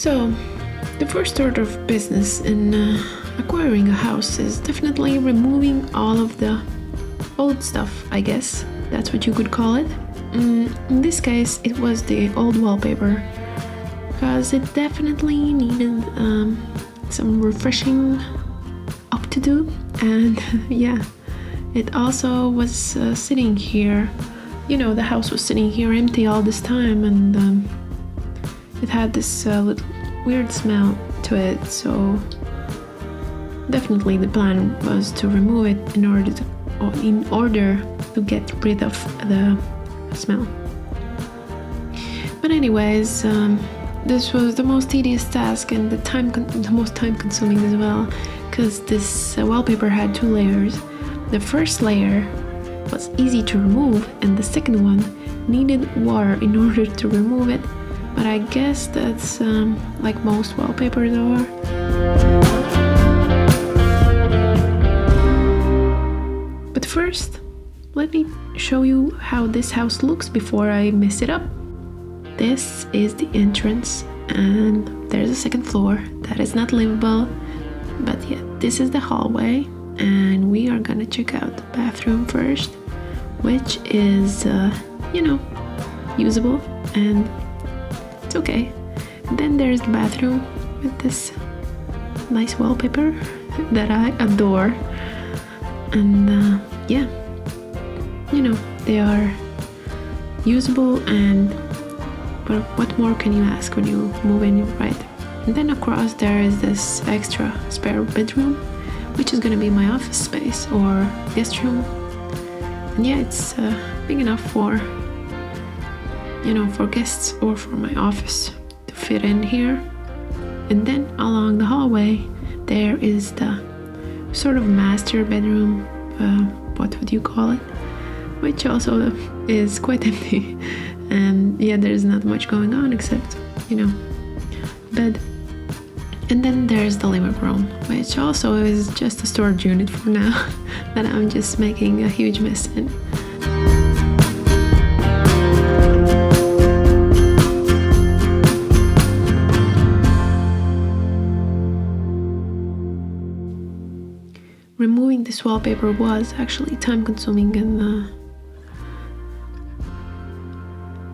So, the first order of business in acquiring a house is definitely removing all of the old stuff, I guess. That's what you could call it. In this case, it was the old wallpaper, because it definitely needed some refreshing up to do. And yeah, it also was sitting here. You know, the house was sitting here empty all this time, and it had this little weird smell to it. So definitely the plan was to remove it in order to get rid of the smell. But anyways, this was the most tedious task and the most time consuming as well, because this wallpaper had 2 layers. The first layer was easy to remove, and the second one needed water in order to remove it. But I guess that's like most wallpapers are. But first, let me show you how this house looks before I mess it up. This is the entrance, and there's a second floor that is not livable. But yeah, this is the hallway, and we are gonna check out the bathroom first, which is, usable, and it's okay. And then there's the bathroom with this nice wallpaper that I adore. And they are usable, and but what more can you ask when you move in, right? And then across there is this extra spare bedroom, which is gonna be my office space or guest room. And yeah, it's big enough for guests or for my office to fit in here. And then along the hallway there is the sort of master bedroom, what would you call it, which also is quite empty. And yeah, there's not much going on except bed. And then there's the living room, which also is just a storage unit for now that I'm just making a huge mess in. Removing this wallpaper was actually time consuming, and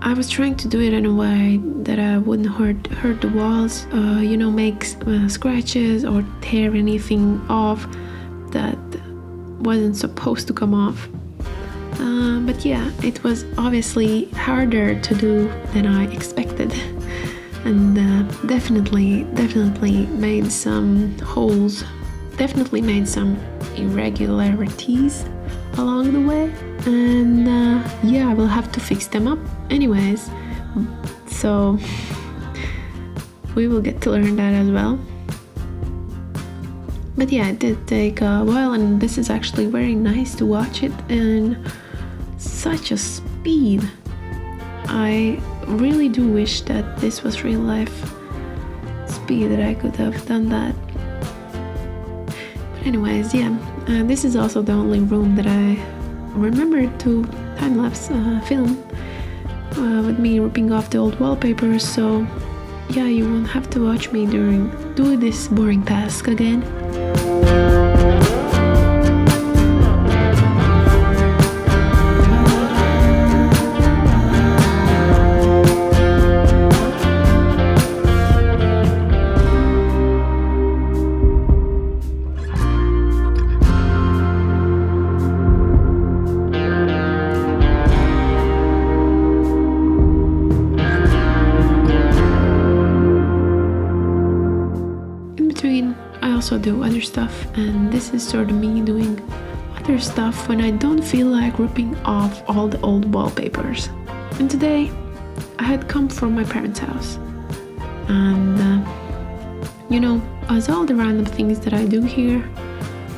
I was trying to do it in a way that I wouldn't hurt the walls, make scratches or tear anything off that wasn't supposed to come off. But yeah, it was obviously harder to do than I expected, and definitely made some holes, definitely made some irregularities along the way, and I will have to fix them up anyways, so we will get to learn that as well. But yeah, it did take a while, and this is actually very nice to watch it in such a speed. I really do wish that this was real life speed, that I could have done that. But anyways, this is also the only room that I remember to time-lapse film with me ripping off the old wallpaper, so yeah, you won't have to watch me do this boring task again. I also do other stuff, and this is sort of me doing other stuff when I don't feel like ripping off all the old wallpapers. And today I had come from my parents' house, and as all the random things that I do here,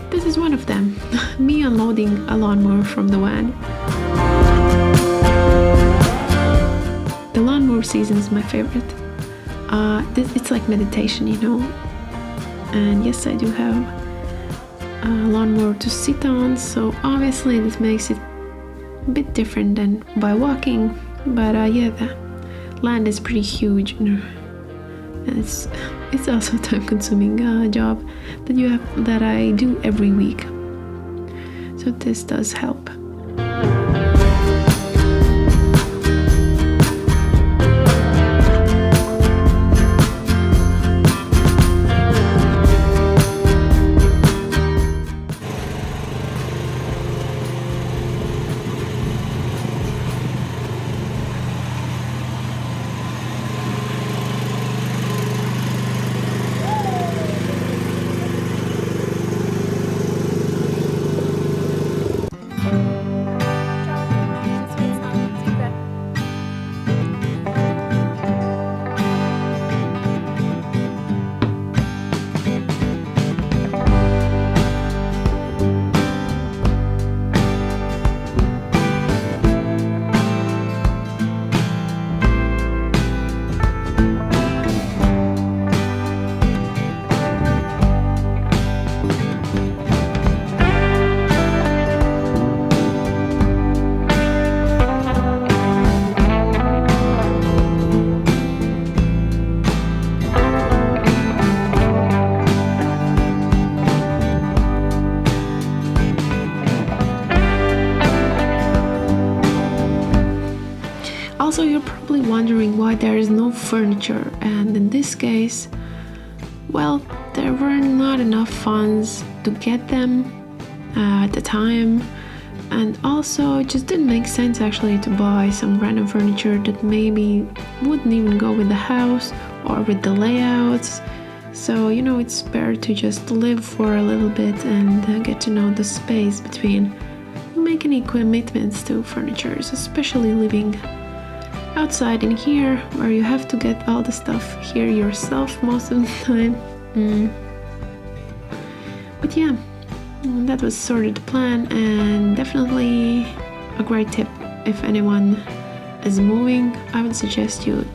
this is one of them. Me unloading a lawnmower from the van. The lawnmower season is my favorite. It's like meditation, And yes, I do have a lawnmower to sit on, so obviously this makes it a bit different than by walking. But the land is pretty huge, and it's also a time-consuming job that I do every week. So this does help. Also, you're probably wondering why there is no furniture, and in this case, well, there were not enough funds to get them at the time, and also it just didn't make sense actually to buy some random furniture that maybe wouldn't even go with the house or with the layouts. So, it's better to just live for a little bit and get to know the space between making any commitments to furniture, especially living outside in here where you have to get all the stuff here yourself most of the time. But yeah, that was sort of the plan, and definitely a great tip if anyone is moving. I would suggest you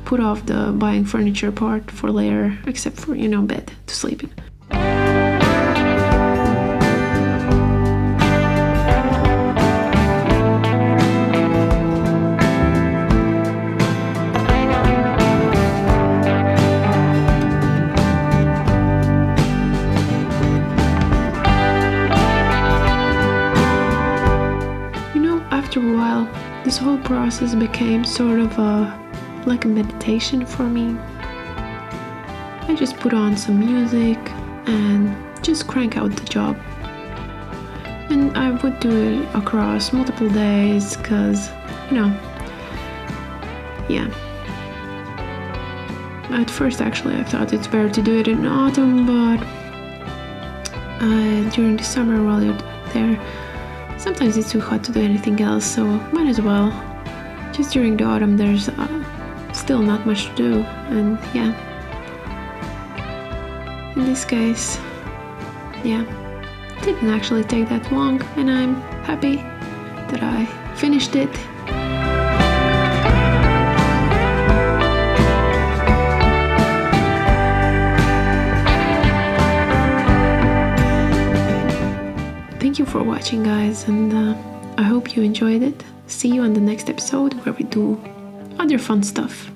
put off the buying furniture part for later, except for bed to sleep in. After a while, this whole process became sort of like a meditation for me. I just put on some music and just crank out the job. And I would do it across multiple days because, yeah. At first, actually, I thought it's better to do it in autumn, but during the summer while you're there, sometimes it's too hot to do anything else, so might as well. Just during the autumn there's still not much to do, and yeah. In this case, yeah, it didn't actually take that long, and I'm happy that I finished it. Thank you for watching, guys, and I hope you enjoyed it. See you on the next episode where we do other fun stuff.